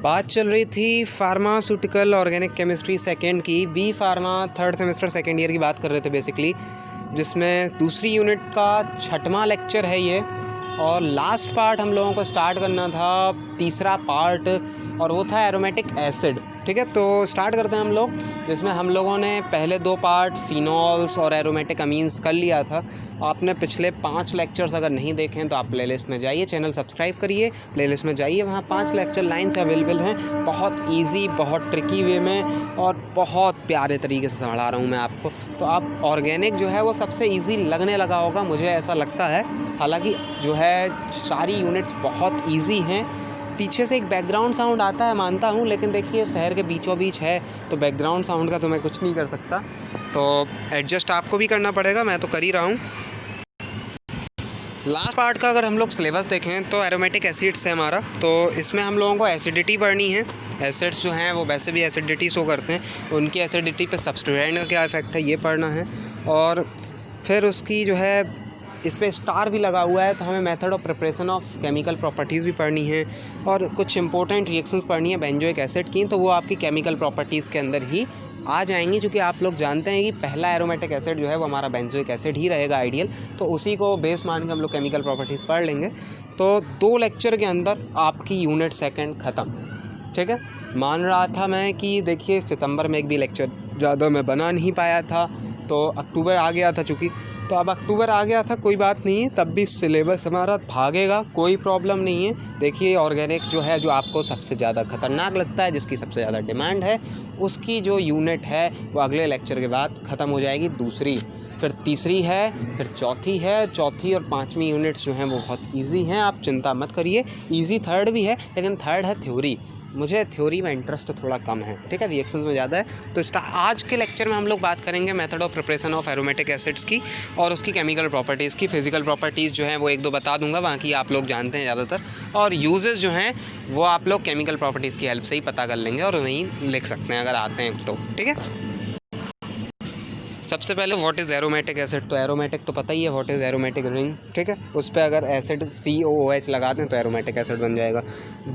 बात चल रही थी फार्मास्यूटिकल ऑर्गेनिक केमिस्ट्री सेकेंड की, B pharma third semester second year की बात कर रहे थे बेसिकली, जिसमें दूसरी यूनिट का 6वां लेक्चर है ये। और लास्ट पार्ट हम लोगों को स्टार्ट करना था, तीसरा पार्ट, और वो था एरोमेटिक एसिड। ठीक है, तो स्टार्ट करते हैं हम लोग, जिसमें हम लोगों ने पहले 2 पार्ट फिनॉल्स और एरोमेटिक अमीन्स कर लिया था। आपने पिछले 5 लेक्चर्स अगर नहीं देखे हैं तो आप प्लेलिस्ट में जाइए, चैनल सब्सक्राइब करिए, प्लेलिस्ट में जाइए, वहाँ 5 लेक्चर लाइन से अवेलेबल हैं। बहुत इजी, बहुत ट्रिकी वे में और बहुत प्यारे तरीके से समझा रहा हूँ मैं आपको। तो आप ऑर्गेनिक जो है वो सबसे इजी लगने लगा होगा, मुझे ऐसा लगता है। हालांकि जो है सारी यूनिट्स बहुत इजी हैं। पीछे से एक बैकग्राउंड साउंड आता है मानता हूँ, लेकिन देखिए शहर के बीचों बीच है तो बैकग्राउंड साउंड का तो मैं कुछ नहीं कर सकता, तो एडजस्ट आपको भी करना पड़ेगा, मैं तो कर ही रहा हूँ। लास्ट पार्ट का अगर हम लोग सिलेबस देखें तो एरोमेटिक एसिड्स है हमारा, तो इसमें हम लोगों को एसिडिटी पढ़नी है। एसिड्स जो हैं वो वैसे भी एसिडिटी शो करते हैं, उनकी एसिडिटी पे सब्स्टिट्यूएंट का क्या इफेक्ट है ये पढ़ना है। और फिर उसकी जो है इस पर स्टार भी लगा हुआ है, तो हमें method of preparation of chemical properties भी पढ़नी है और कुछ इंपॉर्टेंट रिएक्शंस पढ़नी है बेंजोइक एसिड की, तो वो आपकी केमिकल प्रॉपर्टीज़ के अंदर ही आ जाएंगी। क्योंकि आप लोग जानते हैं कि पहला एरोमेटिक एसिड जो है वो हमारा बेंजोइक एसिड ही रहेगा आइडियल, तो उसी को बेस मान के हम लोग केमिकल प्रॉपर्टीज़ पढ़ लेंगे। तो 2 लेक्चर के अंदर आपकी यूनिट सेकंड ख़त्म। ठीक है, मान रहा था मैं कि देखिए सितंबर में एक भी लेक्चर ज़्यादा मैं बना नहीं पाया था, तो अक्टूबर आ गया था चूँकि, तो अब अक्टूबर आ गया था, कोई बात नहीं है, तब भी सिलेबस हमारा भागेगा, कोई प्रॉब्लम नहीं है। देखिए ऑर्गेनिक जो है, जो आपको सबसे ज़्यादा खतरनाक लगता है, जिसकी सबसे ज़्यादा डिमांड है, उसकी जो यूनिट है वो अगले लेक्चर के बाद ख़त्म हो जाएगी, दूसरी, फिर तीसरी है, फिर चौथी है। चौथी और 5वीं यूनिट्स जो हैं वो बहुत इजी हैं, आप चिंता मत करिए। इजी थर्ड भी है, लेकिन थर्ड है थ्योरी, मुझे थ्योरी में इंटरेस्ट थोड़ा कम है, ठीक है, रिएक्शंस में ज़्यादा है। तो आज के लेक्चर में हम लोग बात करेंगे method of preparation of aromatic acids की और उसकी केमिकल प्रॉपर्टीज़ की। फिजिकल प्रॉपर्टीज़ जो हैं वो 1-2 बता दूंगा, बाकी आप लोग जानते हैं ज़्यादातर, और यूजेस जो हैं वो आप लोग केमिकल प्रॉपर्टीज़ की हेल्प से ही पता कर लेंगे और वहीं लिख सकते हैं अगर आते हैं तो। ठीक है, सबसे पहले व्हाट इज़ एरोमेटिक एसिड। तो एरोमेटिक तो पता ही है, व्हाट इज़ एरोमेटिक रिंग। ठीक है, उस पर अगर एसिड COOH लगा दें तो एरोमेटिक एसिड बन जाएगा।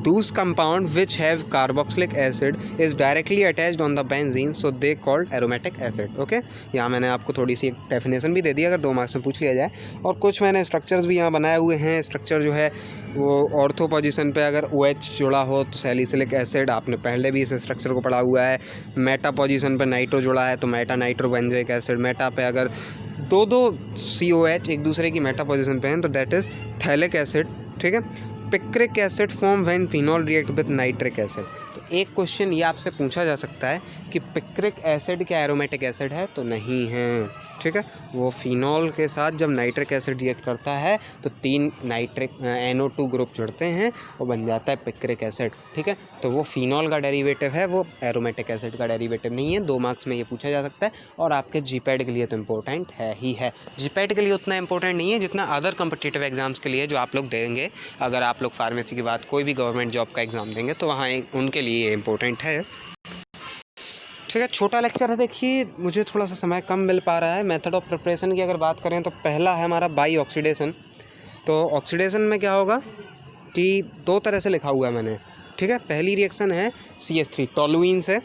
दूस compound which have carboxylic acid is directly attached on the benzene, so they called aromatic acid. Okay, यहाँ मैंने आपको थोड़ी सी एक डेफिनेशन भी दे दी अगर 2 मार्क्स में पूछ लिया जाए, और कुछ मैंने स्ट्रक्चर्स भी यहाँ बनाए हुए हैं। स्ट्रक्चर जो है वो ऑर्थो पोजीशन पे अगर OH जुड़ा हो तो सैलिसिलिक एसिड, आपने पहले भी इस स्ट्रक्चर को पढ़ा हुआ है। मेटा पोजीशन पे नाइट्रो जुड़ा है तो Meta nitro benzoic acid. Meta पे अगर 2-2 COH एक दूसरे की मेटा पोजीशन पे हैं तो दैट इज़ थैलिक एसिड। ठीक है, picric acid form when phenol react with nitric acid. तो एक क्वेश्चन ये आपसे पूछा जा सकता है कि पिक्रिक एसिड क्या एरोमेटिक एसिड है, तो नहीं है। ठीक है, वो फिनॉल के साथ जब नाइट्रिक एसिड रिएक्ट करता है तो 3 नाइट्रिक NO2 ग्रुप जुड़ते हैं और बन जाता है पिक्रिक एसिड। ठीक है, तो वो फिनॉल का डेरिवेटिव है, वो एरोमेटिक एसिड का डेरिवेटिव नहीं है। 2 मार्क्स में ये पूछा जा सकता है, और आपके GPAT के लिए तो इम्पोर्टेंट है ही है। GPAT के लिए उतना इंपॉर्टेंट नहीं है जितना अदर कम्पिटिटिव एग्जाम्स के लिए जो आप लोग देंगे। अगर आप लोग फार्मेसी के बाद कोई भी गवर्नमेंट जॉब का एग्ज़ाम देंगे तो वहाँ उनके लिए इम्पोर्टेंट है। ठीक है, छोटा लेक्चर है, देखिए मुझे थोड़ा सा समय कम मिल पा रहा है। मेथड ऑफ प्रिपरेशन की अगर बात करें तो पहला है हमारा बाई ऑक्सीडेशन। तो ऑक्सीडेशन में क्या होगा कि 2 तरह से लिखा हुआ है मैंने। ठीक है, पहली रिएक्शन है CH3 टोलुइन से।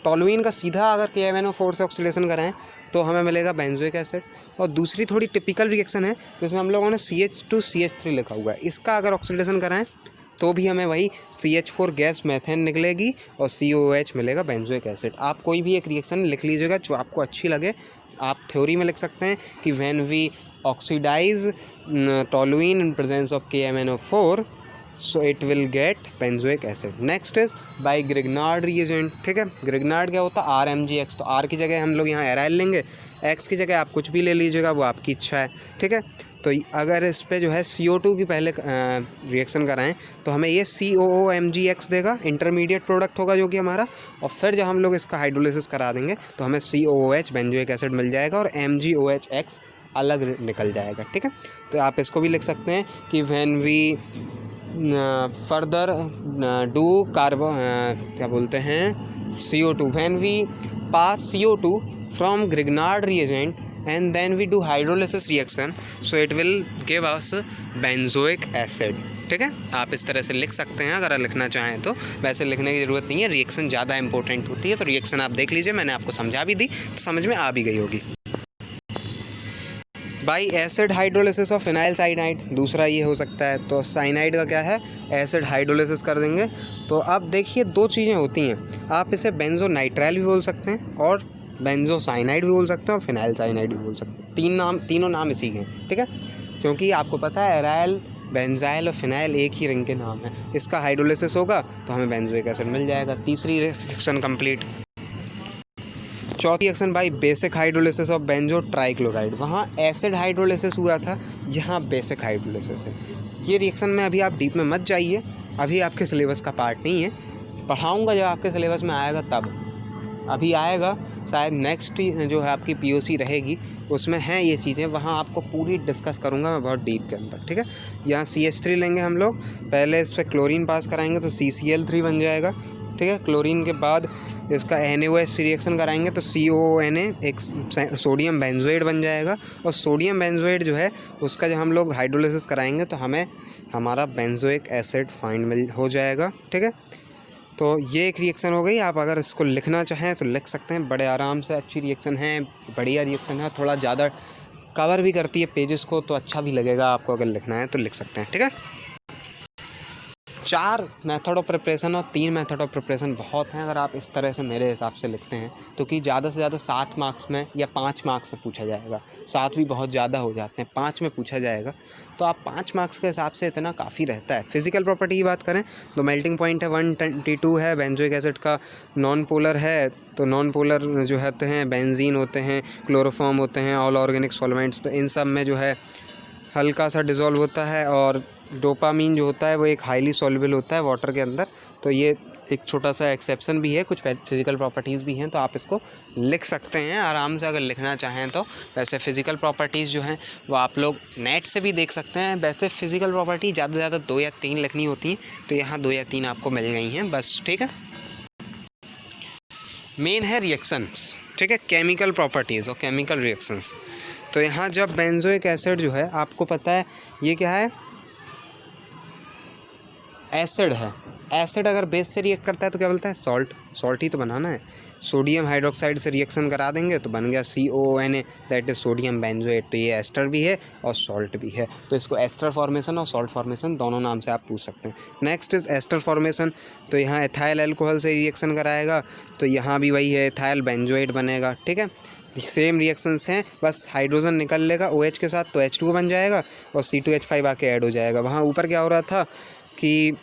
टोलुइन का सीधा अगर KMnO4 से ऑक्सीडेशन कराएं तो हमें मिलेगा बेंजोइक एसिड। और दूसरी थोड़ी टिपिकल रिएक्शन है जिसमें हम लोगों ने CH2CH3 लिखा हुआ है, इसका अगर ऑक्सीडेशन कराएं तो भी हमें वही CH4 गैस मेथेन निकलेगी और COOH मिलेगा बेंजोइक एसिड। आप कोई भी एक रिएक्शन लिख लीजिएगा जो आपको अच्छी लगे। आप थ्योरी में लिख सकते हैं कि when we oxidise toluene in presence of KMnO4 so it will get benzoic acid. Next is by Grignard reagent. ठीक है, ग्रिग्नार्ड क्या होता है, RMgX। तो R की जगह हम लोग यहाँ एराइल लेंगे, X की जगह आप कुछ भी ले लीजिएगा, वो आपकी इच्छा है। ठीक है, तो अगर इस पे जो है CO2 की पहले रिएक्शन कराएं तो हमें ये COOMgX देगा, इंटरमीडिएट प्रोडक्ट होगा जो कि हमारा, और फिर जब हम लोग इसका हाइड्रोलिसिस करा देंगे तो हमें COOH बेंजोइक एसिड मिल जाएगा और MgOHX अलग निकल जाएगा। ठीक है, तो आप इसको भी लिख सकते हैं कि व्हेन वी फर्दर डू क्या बोलते हैं CO2, when we pass CO2 from Grignard reagent and then we do hydrolysis reaction, so it will give us benzoic acid. ठीक है, आप इस तरह से लिख सकते हैं अगर लिखना चाहें तो। वैसे लिखने की ज़रूरत नहीं है, रिएक्शन ज़्यादा इंपॉर्टेंट होती है। तो रिएक्शन आप देख लीजिए, मैंने आपको समझा भी दी तो समझ में आ भी गई होगी। By acid hydrolysis of phenyl cyanide, दूसरा ये हो सकता है। तो साइनाइड का क्या है, एसिड हाइड्रोलिसिस कर देंगे। तो अब देखिए दो चीज़ें होती हैं, आप इसे बेंजोनाइट्राइल भी बोल सकते हैं और बेंजोसाइनाइड भी बोल सकते हैं और फिनाइल साइनाइड भी बोल सकते हैं। तीनों नाम इसी के हैं, ठीक है, क्योंकि आपको पता है एराइल, बेंजाइल और फिनाइल एक ही रिंग के नाम है। इसका हाइड्रोलिसिस होगा तो हमें बेंजोइक एसिड मिल जाएगा। तीसरी रिएक्शन कंप्लीट। चौथी reaction by basic hydrolysis of benzo trichloride, वहाँ एसिड हाइड्रोलिसिस हुआ था, यहाँ बेसिक हाइड्रोलिसिस है। ये रिएक्शन में अभी आप डीप में मत जाइए, अभी आपके सिलेबस का पार्ट नहीं है, पढ़ाऊँगा जब आपके सिलेबस में आएगा तब। अभी आएगा शायद नेक्स्ट जो है आपकी POC रहेगी, उसमें हैं ये चीज़ें, वहाँ आपको पूरी डिस्कस करूँगा मैं बहुत डीप के अंदर, ठीक है। यहाँ CH3 लेंगे हम लोग, पहले इस पर क्लोरीन पास कराएंगे तो CCl3 बन जाएगा, ठीक है। क्लोरीन के बाद इसका NaOH रिएक्शन कराएंगे तो COONA, एक सोडियम बेंजोएट बन जाएगा। और सोडियम बेंजोएट जो है उसका जब हम लोग हाइड्रोलिसिस कराएंगे तो हमें हमारा बेंजोइक एसिड फाइंड हो जाएगा, ठीक है। तो ये एक रिएक्शन हो गई। आप अगर इसको लिखना चाहें तो लिख सकते हैं बड़े आराम से, अच्छी रिएक्शन है, बढ़िया रिएक्शन है, थोड़ा ज़्यादा कवर भी करती है पेजेस को, तो अच्छा भी लगेगा आपको अगर लिखना है तो लिख सकते हैं, ठीक है। 4 मेथड ऑफ प्रिपरेशन और 3 मेथड ऑफ प्रिपरेशन बहुत हैं अगर आप इस तरह से मेरे हिसाब से लिखते हैं तो, कि ज़्यादा से ज़्यादा 7 मार्क्स में या 5 मार्क्स में पूछा जाएगा। 7 भी बहुत ज़्यादा हो जाते हैं, 5 में पूछा जाएगा तो आप 5 मार्क्स के हिसाब से इतना काफ़ी रहता है। फिजिकल प्रॉपर्टी की बात करें तो मेल्टिंग पॉइंट है 122 है, बेंजोइक एसिड का नॉन पोलर है, तो नॉन पोलर जो होते हैं बेंजीन होते हैं, क्लोरोफॉर्म होते हैं, ऑल ऑर्गेनिक सॉल्वेंट्स, तो इन सब में जो है हल्का सा डिज़ोल्व होता है। और डोपामीन जो होता है वो एक हाईली सॉल्युबल होता है वाटर के अंदर, तो ये एक छोटा सा एक्सेप्शन भी है, कुछ फिजिकल प्रॉपर्टीज़ भी हैं, तो आप इसको लिख सकते हैं आराम से अगर लिखना चाहें तो। वैसे फ़िज़िकल प्रॉपर्टीज़ जो हैं वो आप लोग नेट से भी देख सकते हैं। वैसे फ़िज़िकल प्रॉपर्टी ज़्यादा से ज़्यादा 2 या 3 लिखनी होती हैं, तो यहाँ 2 या 3 आपको मिल गई हैं बस, ठीक है। मेन है रिएक्शंस, ठीक है, केमिकल प्रॉपर्टीज़ और केमिकल रिएक्शंस। तो यहाँ जब बेंजोइक एसिड जो है आपको पता है ये क्या है, एसिड है। एसिड अगर बेस से रिएक्ट करता है तो क्या बोलता है, सॉल्ट ही तो बनाना है। सोडियम हाइड्रोक्साइड से रिएक्शन करा देंगे तो बन गया COONA, that is sodium benzoate. तो ये एस्टर भी है और सॉल्ट भी है, तो इसको एस्टर फॉर्मेशन और सॉल्ट फॉर्मेशन दोनों नाम से आप पूछ सकते हैं। नेक्स्ट इज़ एस्टर फॉर्मेशन, तो यहाँ एथाइल अल्कोहल से रिएक्शन कराएगा तो यहाँ भी वही है, एथाइल बेंजोएट बनेगा, ठीक है। सेम रिएक्शंस हैं, बस हाइड्रोजन निकल लेगा OH के साथ तो H2 बन जाएगा और C2H5 आके ऐड हो जाएगा। वहाँ ऊपर क्या हो रहा था कि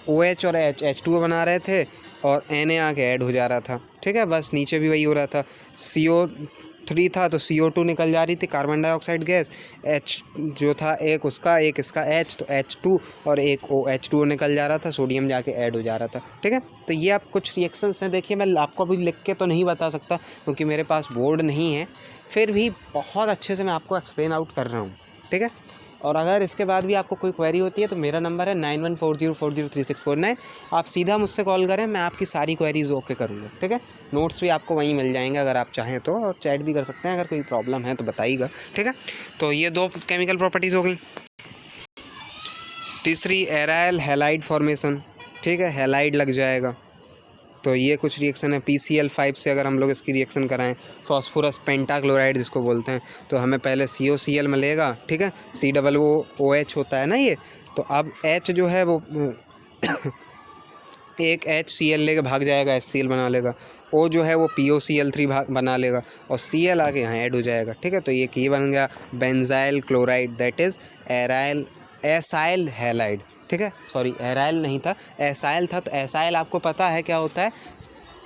OH और H2O बना रहे थे और Na आके ऐड हो जा रहा था, ठीक है। बस नीचे भी वही हो रहा था, CO3 था तो CO2 निकल जा रही थी, कार्बन डाइऑक्साइड गैस। H जो था एक उसका, एक इसका H, तो H2 और एक OH2O निकल जा रहा था, सोडियम जाके ऐड हो जा रहा था, ठीक है। तो ये आप कुछ रिएक्शंस हैं। देखिए मैं आपको अभी लिख के तो नहीं बता सकता क्योंकि मेरे पास बोर्ड नहीं है, फिर भी बहुत अच्छे से मैं आपको एक्सप्लेन आउट कर रहा हूँ, ठीक है। और अगर इसके बाद भी आपको कोई क्वेरी होती है तो मेरा नंबर है 9140403649, आप सीधा मुझसे कॉल करें, मैं आपकी सारी क्वेरीज ओके करूँगा, ठीक है। नोट्स भी आपको वहीं मिल जाएंगे अगर आप चाहें तो, और चैट भी कर सकते हैं अगर कोई प्रॉब्लम है तो बताइएगा, ठीक है। तो ये 2 केमिकल प्रॉपर्टीज़ हो गई। तीसरी एराइल हैलाइड फॉर्मेशन, ठीक है, हैलाइड लग जाएगा तो ये कुछ रिएक्शन है। PCl5 से अगर हम लोग इसकी रिएक्शन कराएं, फॉस्फोरस पेंटाक्लोराइड जिसको बोलते हैं, तो हमें पहले COCl मिलेगा, ठीक है, COOH होता है ना ये, तो अब H जो है वो एक HCl लेके भाग जाएगा, HCl बना लेगा, O जो है वो POCl3 बना लेगा और Cl आके यहाँ ऐड हो जाएगा, ठीक है। तो ये बन गया benzyl chloride, that is acyl halide, ठीक है। सॉरी एराइल नहीं था, एसाइल था। तो एसाइल आपको पता है क्या होता है,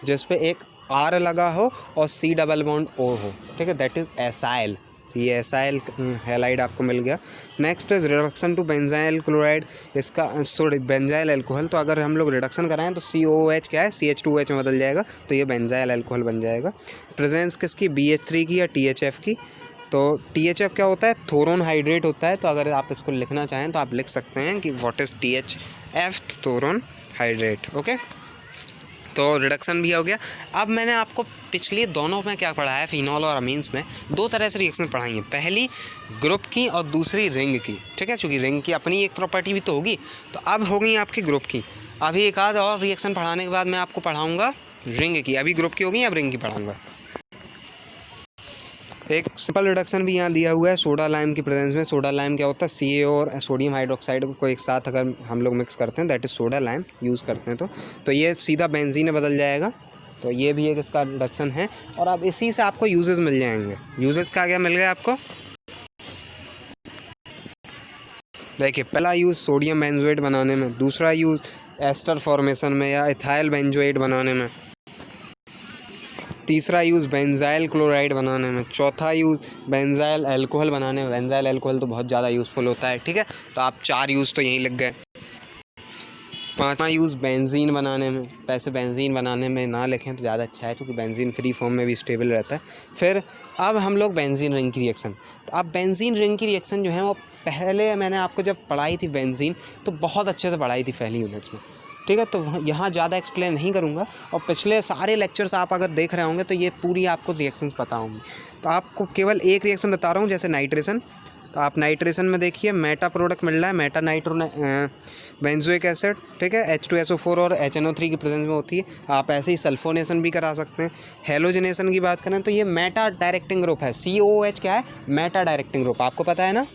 जिस पे एक R लगा हो और C डबल बॉन्ड O हो, ठीक है, दैट इज़ एसाइल। ये एसाइल हैलाइड आपको मिल गया। Next is reduction to benzyl chloride, इसका सॉरी बेंजाइल अल्कोहल, तो अगर हम लोग रिडक्शन कराएं तो COOH क्या है, CH2OH में बदल जाएगा, तो ये बेंजाइल अल्कोहल बन जाएगा। प्रेजेंस किसकी, BH3 की या THF की, तो THF क्या होता है, थोरोन हाइड्रेट होता है। तो अगर आप इसको लिखना चाहें तो आप लिख सकते हैं कि what is THF, thoron hydrate, okay. तो रिडक्शन भी हो गया। अब मैंने आपको पिछली दोनों में क्या पढ़ाया है, फिनॉल और अमीन्स में 2 तरह से रिएक्शन पढ़ाई हैं, पहली ग्रुप की और दूसरी रिंग की, ठीक है। चूँकि रिंग की अपनी एक प्रॉपर्टी भी तो होगी, तो अब हो गई आपकी ग्रुप की। अभी एक आध और रिएक्शन पढ़ाने के बाद मैं आपको पढ़ाऊँगा रिंग की। अभी ग्रुप की होगी, अब रिंग की पढ़ाऊँगा। एक सिंपल रिडक्शन भी यहाँ दिया हुआ है सोडा लाइम की प्रेजेंस में। सोडा लाइम क्या होता है, CaO और सोडियम हाइड्रोक्साइड को एक साथ अगर हम लोग मिक्स करते हैं, that is soda lime use करते हैं, तो ये सीधा बेंजीन में बदल जाएगा। तो ये भी एक इसका रिडक्शन है। और अब इसी से आपको यूजेस मिल जाएंगे। यूजेस का क्या मिल गया आपको, देखिए पहला यूज़ सोडियम बेंजोएट बनाने में, दूसरा यूज़ एस्टर फॉर्मेशन में या इथाइल बेंजोएट बनाने में, तीसरा यूज़ बेंजाइल क्लोराइड बनाने में, चौथा यूज़ बेंजाइल अल्कोहल बनाने में। बेंजाइल अल्कोहल तो बहुत ज़्यादा यूज़फुल होता है, ठीक है। तो आप 4 यूज़ तो यहीं लग गए। 5वां यूज़ बेंजीन बनाने में। वैसे बेंजीन बनाने में ना लिखें तो ज़्यादा अच्छा है, क्योंकि बेंजीन फ्री फॉर्म में भी स्टेबल रहता है। फिर अब हम लोग बेंजीन रिंग की रिएक्शन। तो अब बेंजीन रिंग की रिएक्शन जो है वो पहले मैंने आपको जब पढ़ाई थी बेंजीन, तो बहुत अच्छे से पढ़ाई थी पहली यूनिट्स में, ठीक है। तो यहाँ ज़्यादा एक्सप्लेन नहीं करूँगा। और पिछले सारे लेक्चर्स आप अगर देख रहे होंगे तो ये पूरी आपको रिएक्शंस पता होंगी। तो आपको केवल एक रिएक्शन बता रहा हूँ, जैसे नाइट्रेशन। तो आप नाइट्रेशन में देखिए मेटा प्रोडक्ट मिल रहा है, मेटा नाइट्रो बेंजोइक एसिड, ठीक है। H2SO4 और HNO3 की प्रेजेंस में होती है। आप ऐसे ही सल्फोनेशन भी करा सकते हैं। हेलोजनेशन की बात करें तो ये मेटा डायरेक्टिंग ग्रुप है। COOH क्या है, मेटा डायरेक्टिंग ग्रुप, आपको पता है ना,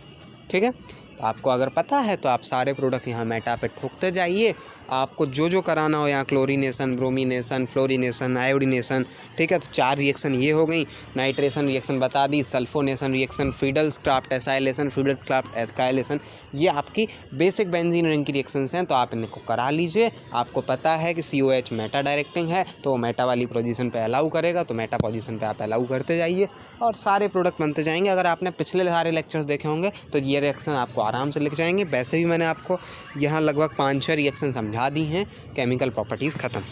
ठीक है। तो आपको अगर पता है तो आप सारे प्रोडक्ट यहाँ मेटा पे ठोकते जाइए। आपको जो कराना हो यहाँ क्लोरीनेशन, ब्रोमीनेशन, फ्लोरीनेशन, आयोडीनेशन, ठीक है। तो 4 रिएक्शन ये हो गई। नाइट्रेशन रिएक्शन बता दी, सल्फोनेशन रिएक्शन, फ्रीडल्स-क्राफ्ट एसाइलेशन, फ्रीडल्स-क्राफ्ट एल्काइलेशन, ये आपकी बेसिक बेंजीन रिंग की रिएक्शंस हैं। तो आप इनको करा लीजिए। आपको पता है कि COH मेटा डायरेक्टिंग है, तो मेटा वाली पोजीशन पे अलाउ करेगा, तो मेटा पोजीशन पे आप अलाउ करते जाइए और सारे प्रोडक्ट बनते जाएंगे। अगर आपने पिछले सारे लेक्चर्स देखे होंगे तो ये रिएक्शन आपको आराम से लिख जाएंगे। वैसे भी मैंने आपको यहाँ लगभग 5-6 रिएक्शन समझा दी हैं, केमिकल प्रॉपर्टीज़ ख़त्म।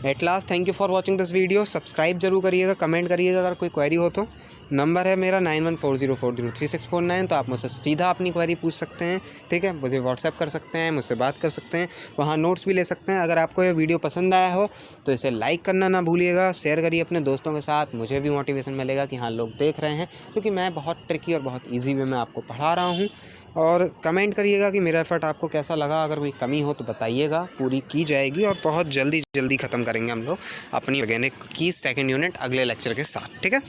At last thank you for watching this video. Subscribe जरूर करिएगा, कमेंट करिएगा अगर कोई क्वेरी हो तो। नंबर है मेरा 9140403649। तो आप मुझसे सीधा अपनी क्वेरी पूछ सकते हैं, ठीक है। मुझे व्हाट्सएप कर सकते हैं, मुझसे बात कर सकते हैं, वहाँ नोट्स भी ले सकते हैं। अगर आपको ये वीडियो पसंद आया हो तो इसे लाइक करना ना भूलिएगा, शेयर करिए अपने दोस्तों के साथ। मुझे भी मोटिवेशन मिलेगा कि हाँ लोग देख रहे हैं, क्योंकि मैं बहुत ट्रिकी और बहुत ईजी वे में आपको पढ़ा रहा हूँ। और कमेंट करिएगा कि मेरा एफर्ट आपको कैसा लगा। अगर कोई कमी हो तो बताइएगा, पूरी की जाएगी। और बहुत जल्दी ख़त्म करेंगे हम लोग अपनी ऑर्गेनिक की 2nd यूनिट अगले लेक्चर के साथ, ठीक है।